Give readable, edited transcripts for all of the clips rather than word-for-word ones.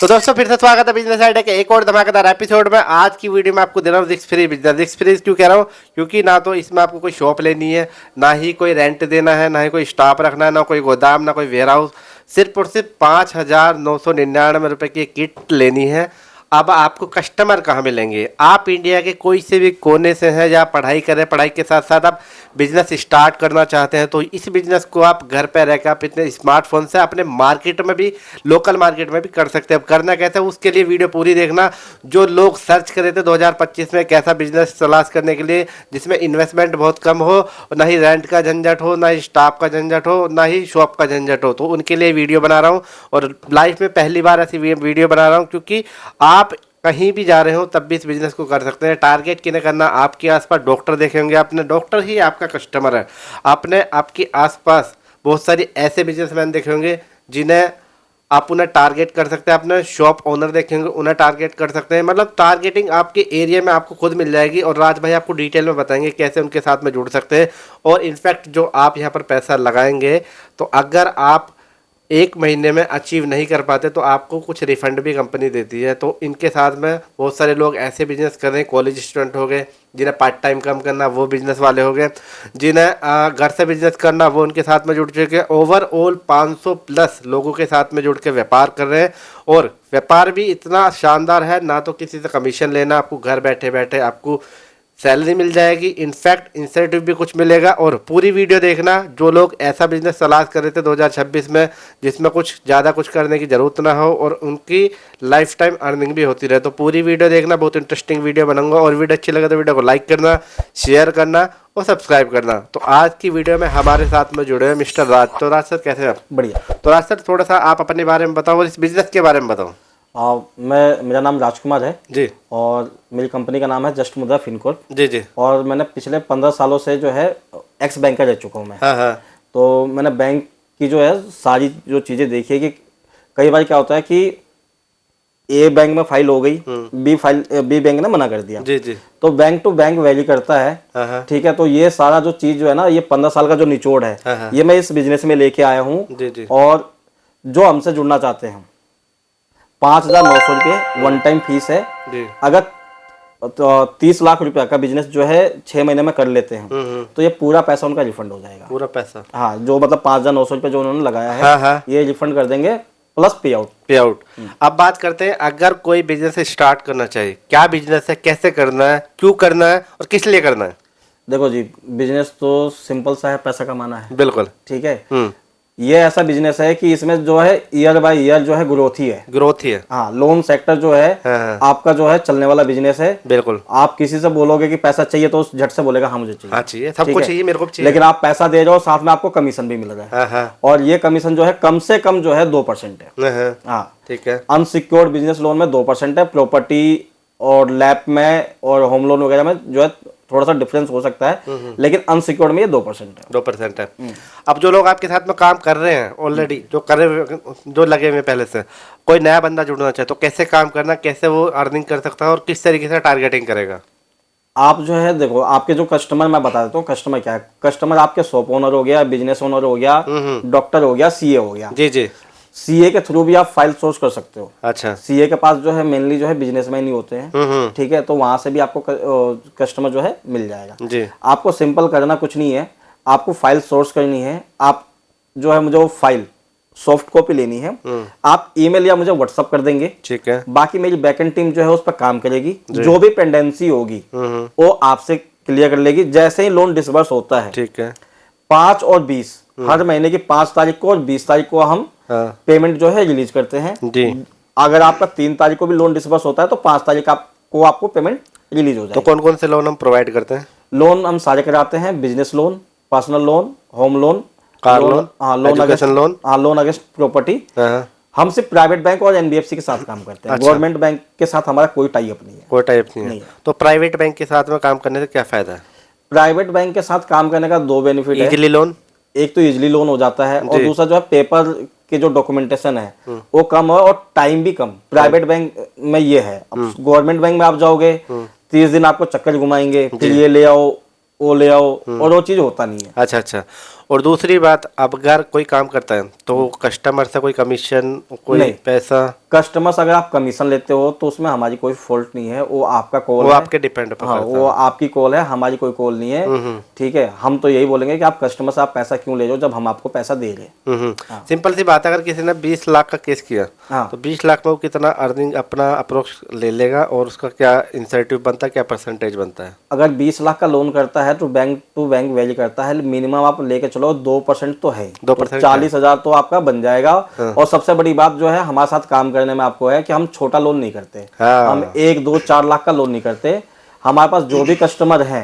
तो दोस्तों फिर से स्वागत है बिजनेस आइडिया के एक और धमाकेदार एपिसोड में। आज की वीडियो में आपको दे रहा हूँ risk free business. Risk free क्यों कह रहा हूँ? क्योंकि ना तो इसमें आपको कोई शॉप लेनी है, ना ही कोई रेंट देना है, ना ही कोई स्टाफ रखना है, ना कोई गोदाम, ना कोई वेयर हाउस। सिर्फ और सिर्फ 5,999 रुपये की किट लेनी है। अब आपको कस्टमर कहाँ मिलेंगे? आप इंडिया के कोई से भी कोने से हैं या पढ़ाई करें, पढ़ाई के साथ साथ आप बिजनेस स्टार्ट करना चाहते हैं, तो इस बिजनेस को आप घर पे रहकर आप इतने स्मार्टफोन से अपने मार्केट में भी, लोकल मार्केट में भी कर सकते हैं। अब करना कैसे है उसके लिए वीडियो पूरी देखना। जो लोग सर्च कर रहे थे 2025 में कैसा बिजनेस तलाश करने के लिए जिसमें इन्वेस्टमेंट बहुत कम हो, ना ही रेंट का झंझट हो, ना ही स्टाफ का झंझट हो, ना ही शॉप का झंझट हो, तो उनके लिए वीडियो बना रहा हूँ। और लाइफ में पहली बार ऐसी वीडियो बना रहा हूँ क्योंकि आप कहीं भी जा रहे हो तब भी इस बिजनेस को कर सकते हैं। टारगेट किन्हें करना? आपके आसपास डॉक्टर देखे होंगे आपने, डॉक्टर ही आपका कस्टमर है। आपने आपके आसपास बहुत सारी ऐसे बिजनेसमैन देखे होंगे जिन्हें आप उन्हें टारगेट कर सकते हैं। आपने शॉप ओनर देखे होंगे, उन्हें टारगेट कर सकते हैं। मतलब टारगेटिंग आपके एरिया में आपको खुद मिल जाएगी और राज भाई आपको डिटेल में बताएंगे कैसे उनके साथ में जुड़ सकते हैं। और इनफैक्ट जो आप यहाँ पर पैसा लगाएंगे, तो अगर आप एक महीने में अचीव नहीं कर पाते तो आपको कुछ रिफंड भी कंपनी देती है। तो इनके साथ में बहुत सारे लोग ऐसे बिजनेस कर रहे हैं, कॉलेज स्टूडेंट हो गए जिन्हें पार्ट टाइम काम करना, वो बिजनेस वाले हो गए, जिन्हें घर से बिजनेस करना, वो उनके साथ में जुड़ चुके हैं। ओवरऑल 500 प्लस लोगों के साथ में जुड़ के व्यापार कर रहे हैं। और व्यापार भी इतना शानदार है, ना तो किसी से कमीशन लेना, आपको घर बैठे बैठे आपको सैलरी मिल जाएगी, इनफैक्ट इंसेंटिव भी कुछ मिलेगा। और पूरी वीडियो देखना। जो लोग ऐसा बिजनेस तलाश कर रहे थे 2026 में जिसमें कुछ ज़्यादा कुछ करने की ज़रूरत ना हो और उनकी लाइफ टाइम अर्निंग भी होती रहे, तो पूरी वीडियो देखना। बहुत इंटरेस्टिंग वीडियो बनाऊंगा। और वीडियो अच्छी लगे तो वीडियो को लाइक करना, शेयर करना और सब्सक्राइब करना। तो आज की वीडियो में हमारे साथ में जुड़े हैं मिस्टर राज। तो राज सर कैसे हैं आप? बढ़िया। तो राज सर थोड़ा सा आप अपने बारे में बताओ और इस बिज़नेस के बारे में बताओ। मेरा नाम राजकुमार है जी। और मेरी कंपनी का नाम है जस्ट मुद्रा फिनकॉर्प। जी जी। और मैंने पिछले 15 सालों से जो है एक्स बैंकर रह चुका हूँ मैं। हाँ हाँ। तो मैंने बैंक की जो है सारी जो चीज़ें देखी है कि कई बार क्या होता है कि ए बैंक में फाइल हो गई, बी बैंक ने मना कर दिया। जी जी। तो बैंक टू बैंक वैरी करता है। ठीक है, तो ये सारा जो चीज़ जो है ना, ये 15 साल का जो निचोड़ है, ये मैं इस बिजनेस में लेके आया हूँ। जी जी। और जो हमसे जुड़ना चाहते हैं, 5,900 रुपये वन टाइम फीस है। अगर तो 30 लाख रुपया का बिजनेस जो है 6 महीने में कर लेते हैं तो ये पूरा पैसा उनका रिफंड हो जाएगा। पूरा पैसा? हाँ। जो मतलब 5,900 रुपये जो उन्होंने लगाया है, हाँ हाँ, ये रिफंड कर देंगे प्लस पे आउट। अब बात करते हैं, अगर कोई बिजनेस स्टार्ट करना चाहे, क्या बिजनेस है, कैसे करना है, क्यों करना है और किस लिए करना है? देखो जी, बिजनेस तो सिंपल सा है, पैसा कमाना है। बिल्कुल। ठीक है। ये ऐसा बिजनेस है कि इसमें जो है ईयर बाय ईयर जो है ग्रोथ ही है। ग्रोथ ही है। हाँ, लोन सेक्टर जो है आपका जो है चलने वाला बिजनेस है। बिल्कुल। आप किसी से बोलोगे कि पैसा चाहिए तो झट से बोलेगा हाँ मुझे चाहिए। हाँ चाहिए, सबको चाहिए, मेरे को चाहिए। लेकिन आप पैसा दे रहे हो, साथ में आपको कमीशन भी मिल रहा है। और ये कमीशन जो है कम से कम जो है 2% है। हाँ ठीक है। अनसिक्योर्ड बिजनेस लोन में 2% है। प्रॉपर्टी और लैब में और होम लोन वगैरह में जो है थोड़ा सा डिफरेंस हो सकता है, लेकिन अनसिक्योर्ड में ये 2% है। 2% है। अब जो लोग आपके साथ में काम कर रहे हैं ऑलरेडी, जो लगे हुए पहले से, कोई नया बंदा जुड़ना चाहे तो कैसे काम करना, कैसे वो अर्निंग कर सकता है और किस तरीके से टारगेटिंग करेगा? आप जो है देखो, आपके जो कस्टमर, मैं बता देता हूँ कस्टमर क्या है। कस्टमर आपके शॉप ओनर हो गया, बिजनेस ओनर हो गया, डॉक्टर हो गया, सीए हो गया। जी जी। सीए के थ्रू भी आप फाइल सोर्स कर सकते हो। अच्छा। सीए के पास जो है मेनली जो है बिजनेसमैन ही होते हैं। ठीक है, तो वहां से भी आपको कस्टमर जो है मिल जाएगा। जी। आपको सिंपल करना कुछ नहीं है, आपको फाइल सोर्स करनी है। आप जो है मुझे वो फाइल सॉफ्ट कॉपी लेनी है, आप ईमेल या मुझे व्हाट्सअप कर देंगे। ठीक है। बाकी मेरी बैकएंड टीम जो है उस पर काम करेगी। जो भी पेंडेंसी होगी वो आपसे क्लियर कर लेगी जैसे ही लोन डिसबर्स होता है। ठीक है। 5 और 20 हर महीने की 5 तारीख को और 20 तारीख को हम पेमेंट जो है रिलीज करते हैं। अगर आपका 3 तारीख को भी लोन डिसबर्स होता है तो 5 तारीख आपको पेमेंट रिलीज हो जाएगी। तो कौन कौन से लोन हम प्रोवाइड करते हैं? लोन हम सारे कराते हैं, business loan, personal loan, home loan, car loan, loan against loan, loan against property. हम सिर्फ प्राइवेट बैंक और एनबीएफसी के साथ काम करते हैं। गवर्नमेंट बैंक के साथ हमारा कोई टाई अप नहीं है। कोई टाई अप नहीं है। तो प्राइवेट बैंक के साथ में काम करने से क्या फायदा है? प्राइवेट बैंक के साथ काम करने का 2 बेनिफिट है। इजीली लोन, एक तो इजीली लोन हो जाता है और दूसरा जो है पेपर के जो डॉक्यूमेंटेशन है वो कम है और टाइम भी कम। प्राइवेट बैंक में ये है। गवर्नमेंट बैंक में आप जाओगे 30 दिन आपको चक्कर घुमाएंगे, फिर ये ले आओ वो ले आओ और वो चीज होता नहीं है। अच्छा अच्छा। और दूसरी बात, अब अगर कोई काम करता है तो कस्टमर से कोई कमीशन, कोई नहीं। पैसा, कस्टमर से अगर आप कमीशन लेते हो तो उसमें हमारी कोई फॉल्ट नहीं है, वो आपका कॉल वो है, आपके डिपेंड पर हाँ करता वो आपकी कॉल है, हमारी कोई कॉल नहीं है। ठीक है, हम तो यही बोलेंगे कि आप कस्टमर से आप पैसा क्यों ले रहे हो जब हम आपको पैसा दे रहे हैं। सिंपल सी बात है, अगर किसी ने 20 लाख का केस किया हाँ। तो 20 लाख में वो कितना अर्निंग अपना अप्रोक्स ले लेगा और उसका क्या इंसेंटिव बनता है, क्या परसेंटेज बनता है? अगर 20 लाख का लोन करता है तो बैंक टू बैंक वैल्यू करता है, मिनिमम आप लेके चलो 2% तो है, 2% 40,000 तो आपका बन जाएगा। और सबसे बड़ी बात जो है हमारे साथ काम करने में आपको है कि हम छोटा लोन नहीं करते। हाँ। हम 1, 2, 4 लाख का लोन नहीं करते। हमारे पास जो भी कस्टमर है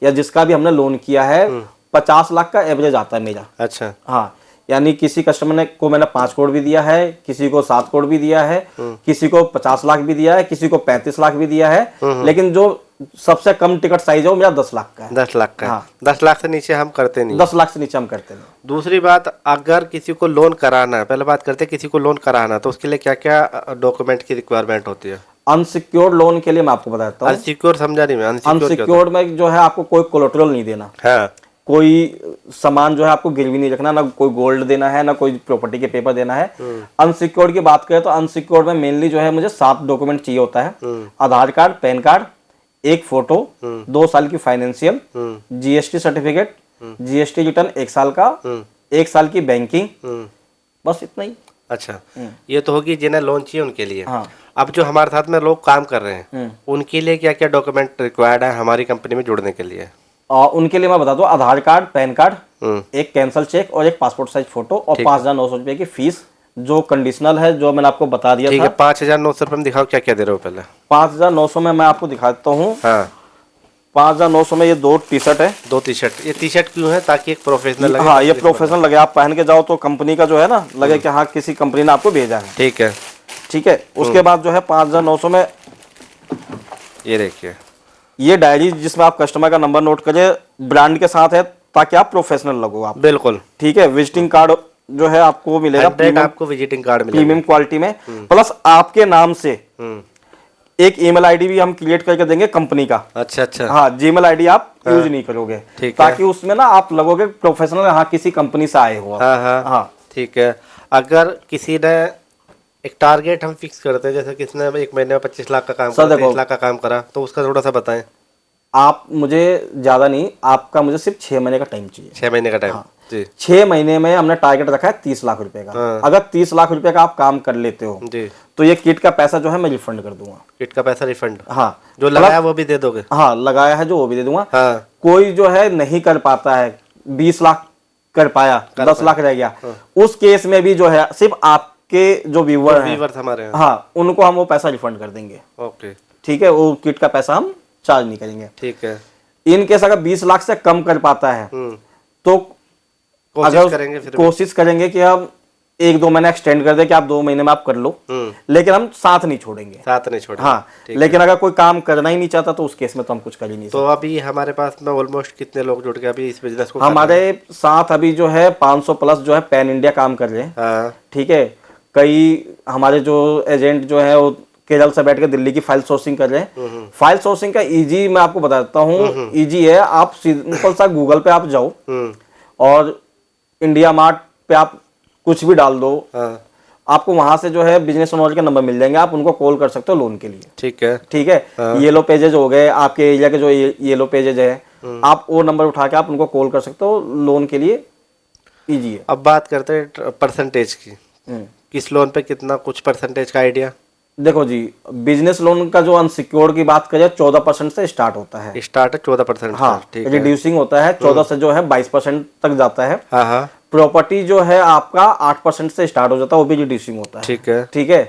या जिसका भी हमने लोन किया है 50 लाख का एवरेज आता है मेरा। अच्छा। हाँ, यानी किसी कस्टमर ने को मैंने 5 करोड़ भी दिया है, किसी को 7 करोड़ भी दिया है, किसी को 50 लाख भी दिया है, किसी को 35 लाख भी दिया है, लेकिन जो सबसे कम टिकट साइज है वो मेरा 10 लाख का है। 10 लाख का? हाँ। 10 लाख से नीचे हम करते नहीं। 10 लाख से नीचे हम करते नहीं। दूसरी बात, अगर किसी को लोन कराना है, पहले बात करते हैं किसी को लोन कराना है तो उसके लिए क्या क्या डॉक्यूमेंट की रिक्वायरमेंट होती है? अनसिक्योर्ड लोन के लिए मैं आपको बताता हूँ। अनसिक्योर समझा नहीं मैं। अनसिक्योर्ड में जो है आपको कोई कोलेटरल नहीं देना, हाँ। कोई सामान जो है आपको गिरवी नहीं रखना, ना कोई गोल्ड देना है, ना कोई प्रॉपर्टी के पेपर देना है। अनसिक्योर्ड की बात करें तो अनसिक्योर्ड में मेनली जो है मुझे 7 डॉक्यूमेंट चाहिए होता है। आधार कार्ड, पैन कार्ड, एक फोटो, 2 साल की financial, GST certificate, GST return 1 साल का, 1 साल की बैंकिंग, बस इतना ही। अच्छा, ये तो होगी जिन्हें लोन चाहिए उनके लिए। हाँ। अब जो हमारे साथ में लोग काम कर रहे हैं उनके लिए क्या क्या डॉक्यूमेंट रिक्वायर्ड है हमारी कंपनी में जुड़ने के लिए? और उनके लिए मैं बता दूं, आधार कार्ड, पैन कार्ड, एक कैंसल चेक और एक पासपोर्ट साइज फोटो और 5,900 रुपए की फीस जो कंडीशनल है, जो मैंने आपको बता दिया था। 5,900 रुपये में दिखाओ क्या क्या दे रहे हो पहले। 5,900 में मैं आपको दिखा देता हूँ। हाँ। 5,900 में ये 2 टी शर्ट है। 2 टी शर्ट। ये टी शर्ट क्यों है? ताकि एक प्रोफेशनल लगे। हाँ, ये प्रोफेशनल लगे, आप पहन के जाओ तो कंपनी का जो है ना लगे कि हाँ किसी कंपनी ने आपको भेजा है। ठीक है। ठीक है, उसके बाद जो है 5,900 में ये देखिए, ये डायरी जिसमें आप कस्टमर का नंबर नोट करें, ब्रांड के साथ है ताकि आप प्रोफेशनल लगो आप। बिल्कुल। ठीक है, विजिटिंग कार्ड जो है आपको मिलेगा, आपको विजिटिंग कार्ड मिलेगा प्रीमियम क्वालिटी में, प्लस आपके नाम से एक ईमेल आईडी भी हम क्रिएट करके देंगे कंपनी का। अच्छा अच्छा। हाँ, जीमेल आईडी आप यूज नहीं करोगे, ताकि उसमें ना आप लगोगे प्रोफेशनल, हाँ किसी कंपनी से आए हो। हाँ हाँ हाँ, ठीक है। अगर किसी ने एक टारगेट हम फिक्स करते हैं, जैसे किसने 1 महीने में 25 लाख का काम करा, 30 लाख का काम करा, तो उसका थोड़ा सा बताएं। आप मुझे ज्यादा नहीं, आपका मुझे सिर्फ 6 महीने का टाइम चाहिए। 6 महीने का टाइम? हाँ। जी। 6 महीने में हमने टारगेट रखा है 30 लाख रुपए का। हाँ। अगर 30 लाख रुपए का आप काम कर लेते हो जी, तो ये किट का पैसा जो है मैं रिफंड कर दूंगा। किट का पैसा रिफंड? हाँ, जो लगाया वो भी दे दोगे? हाँ, लगाया है जो वो भी दे दूंगा। हाँ। कोई जो है नहीं कर पाता है, 20 लाख कर पाया, 10 लाख रह गया, उस केस में भी जो है सिर्फ आपके जो व्यूअर हैं, हमारे हैं, हाँ उनको हम वो पैसा रिफंड कर देंगे। ओके, ठीक है, वो किट का पैसा हम चार्ज नहीं करेंगे। ठीक है। इन केस अगर 20 लाख से कम कर पाता है तो कोशिश करेंगे कि हम 1-2 महीने एक्सटेंड कर दे कि आप 2 महीने में आप कर लो, लेकिन हम साथ नहीं छोड़ेंगे। साथ नहीं छोड़ेंगे। हाँ, लेकिन अगर कोई काम करना ही नहीं चाहता तो उस केस में तो हम कुछ कर ही नहीं सकते। तो अभी हमारे पास में ऑलमोस्ट कितने लोग जुड़ गए अभी इस बिजनेस को? हमारे साथ अभी जो है 500 प्लस जो है पैन इंडिया काम कर रहे हैं। हाँ। ठीक है, कई हमारे जो एजेंट जो है वो केरल से बैठ के दिल्ली की फाइल सोर्सिंग कर रहे हैं। फाइल सोर्सिंग का इजी मैं आपको बताता हूँ, इजी है। आप सिंपल सा गूगल पे आप जाओ और इंडिया मार्ट पे आप कुछ भी डाल दो, आपको वहां से जो है बिजनेस ओनर के नंबर मिल जाएंगे, आप उनको कॉल कर सकते हो लोन के लिए। ठीक है, ठीक है। येलो पेजेज हो गए, आपके एरिया के जो येलो पेजेज है, आप वो नंबर उठा के आप उनको कॉल कर सकते हो लोन के लिए, इजी है। अब बात करते हैं परसेंटेज की। किस लोन पे कितना कुछ परसेंटेज का आइडिया? देखो जी, बिजनेस लोन का जो अनसिक्योर्ड की बात करें 14% से स्टार्ट होता है। स्टार्ट है 14%? हाँ, रिड्यूसिंग होता है 14 से जो है 22% तक जाता है। हाँ हाँ। प्रॉपर्टी जो है आपका 8% से स्टार्ट हो जाता है, वो भी रिड्यूसिंग होता है। ठीक है, ठीक है।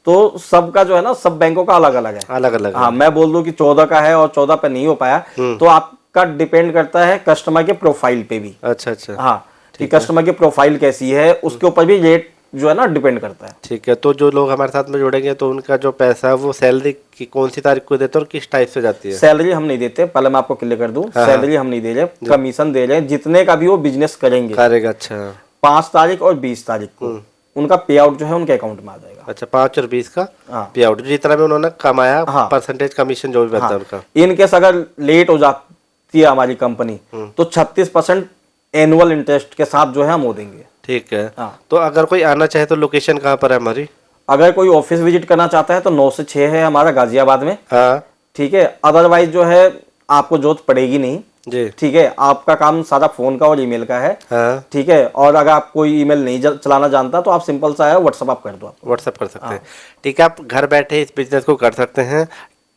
तो सबका जो है ना, सब बैंकों का अलग अलग है, अलग अलग। हाँ, मैं बोल दूं कि 14 का है और 14 पे नहीं हो पाया तो आपका डिपेंड करता है कस्टमर के प्रोफाइल पे भी। अच्छा अच्छा। हाँ, कि कस्टमर की प्रोफाइल कैसी है उसके ऊपर भी रेट जो है ना डिपेंड करता है। ठीक है। तो जो लोग हमारे साथ में जुड़ेंगे तो उनका जो पैसा है वो सैलरी की कौन सी तारीख को देते हैं और किस टाइप से जाती है? सैलरी हम नहीं देते, पहले मैं आपको क्लियर कर दूं। सैलरी हम नहीं दे रहे, कमीशन दे रहे हैं। जितने का भी वो बिजनेस करेगा। अच्छा। 5 तारीख और 20 तारीख को उनका पे आउट जो है उनके अकाउंट में आ जाएगा। अच्छा, 5 और 20 का पे आउट, जितना भी उन्होंने कमाया परसेंटेज कमीशन जो भी बनता है उनका। इन केस अगर लेट हो जाती है हमारी कंपनी तो 36% एनुअल इंटरेस्ट के साथ जो है हम वो देंगे। ठीक है। हाँ। तो अगर कोई आना चाहे तो लोकेशन कहाँ पर है हमारी? अगर कोई ऑफिस विजिट करना चाहता है तो 9 से 6 है हमारा गाजियाबाद में। हाँ ठीक है, अदरवाइज जो है आपको जरूरत पड़ेगी नहीं जी। ठीक है, आपका काम सारा फोन का और ईमेल का है। हाँ ठीक है, और अगर आप कोई ईमेल नहीं चलाना जानता तो आप सिंपल सा है व्हाट्सअप आप कर दो। व्हाट्सअप कर सकते हैं। ठीक है, आप घर बैठे इस बिजनेस को कर सकते हैं।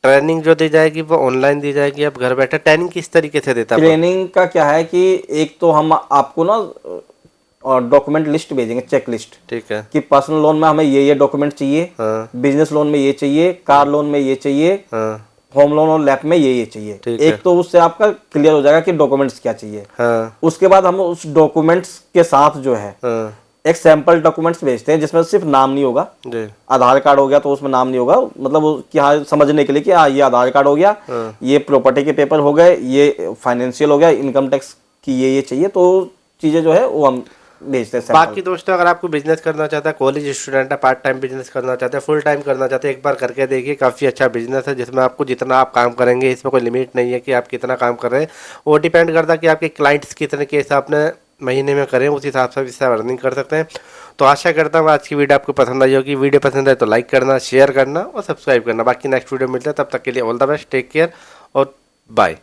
ट्रेनिंग जो दी जाएगी वो ऑनलाइन दी जाएगी, आप घर बैठे। ट्रेनिंग किस तरीके से देता है? ट्रेनिंग का क्या है कि एक तो हम आपको ना डॉक्यूमेंट लिस्ट भेजेंगे, चेक लिस्ट। ठीक है। कि पर्सनल लोन में हमें ये डॉक्यूमेंट चाहिए, हाँ बिजनेस लोन में ये चाहिए, कार लोन में ये चाहिए, हाँ होम लोन और लैप में ये चाहिए। ठीक है। एक तो उससे आपका क्लियर हो जाएगा कि डॉक्यूमेंट्स क्या चाहिए। हाँ उसके बाद हम उस डॉक्यूमेंट्स के साथ जो है हाँ एक सैंपल डॉक्यूमेंट्स भेजते हैं जिसमें सिर्फ नाम नहीं होगा। जी। आधार कार्ड हो गया तो उसमें नाम नहीं होगा, मतलब कि हाँ समझने के लिए कि हाँ ये आधार कार्ड हो गया, ये प्रॉपर्टी के पेपर हो गए, ये फाइनेंशियल हो गया, इनकम टैक्स की ये चाहिए, तो चीजें जो है वो हम भेजते हैं। बाकी दोस्तों, अगर आपको बिजनेस करना चाहता है, कॉलेज स्टूडेंट है, पार्ट टाइम बिजनेस करना चाहते हैं, फुल टाइम करना चाहते हैं, एक बार करके देखिए। काफ़ी अच्छा बिजनेस है जिसमें आपको जितना आप काम करेंगे, इसमें कोई लिमिट नहीं है कि आप कितना काम कर रहे हैं। वो डिपेंड करता है कि आपके क्लाइंट्स कितने केस आपने महीने में करें, उस हिसाब से इससे अर्निंग कर सकते हैं। तो आशा करता हूँ आज की वीडियो आपको पसंद आई होगी। वीडियो पसंद आए तो लाइक करना, शेयर करना और सब्सक्राइब करना। बाकी नेक्स्ट वीडियो मिलता है, तब तक के लिए all the best, take care और बाय।